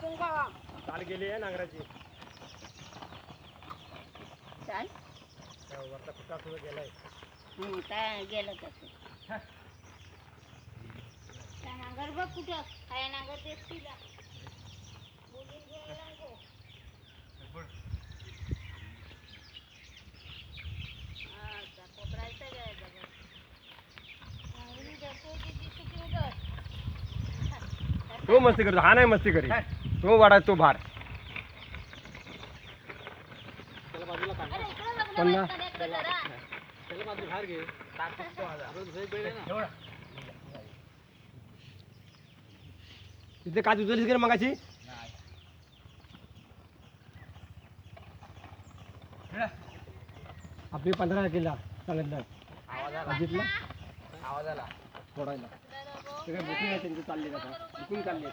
चाल गेली आहे नांगराची चाल वरचा कुठला सुद्धा गेलाय काय गेलं तसं काय नांगर बघ कुठं काय नांगर तेच तिला बोलून घ्यायला नको कोपरायचं काय बघा नांगरी जातो किती सुटी उधर तो मस्ती करतो हा नाही मस्ती करी तो वाढा तो भार पन्ना तिथे काय उचललीस की मगाशी आपली 15 किलो सांगितलं आवाज आला फोडायला ते काय बुकिंग आहे त्यांची चालली आता बुकिंग चालली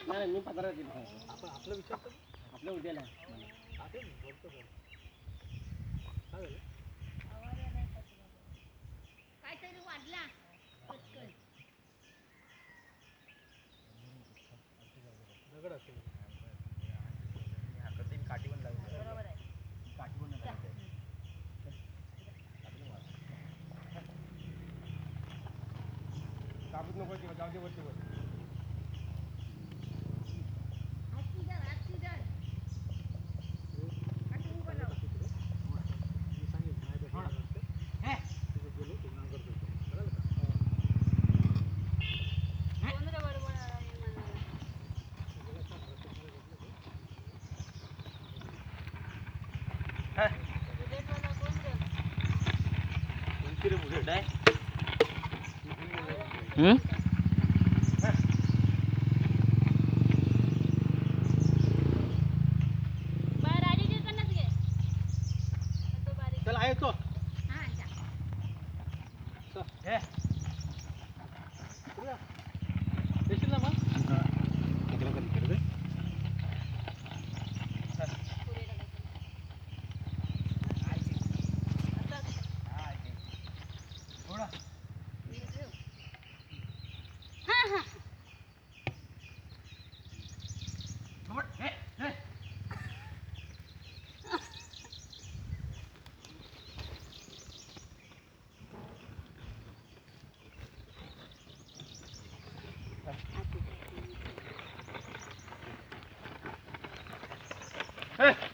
नाही मी 15 किलो आपलं विचारतो आपलं उद्याला काहीतरी वाढला दगड असेल काठी पण लागली बरोबर आहे काठी पण कापूस नको जाऊ दे वरती वर चल आहे तो येशील ना मग Hey!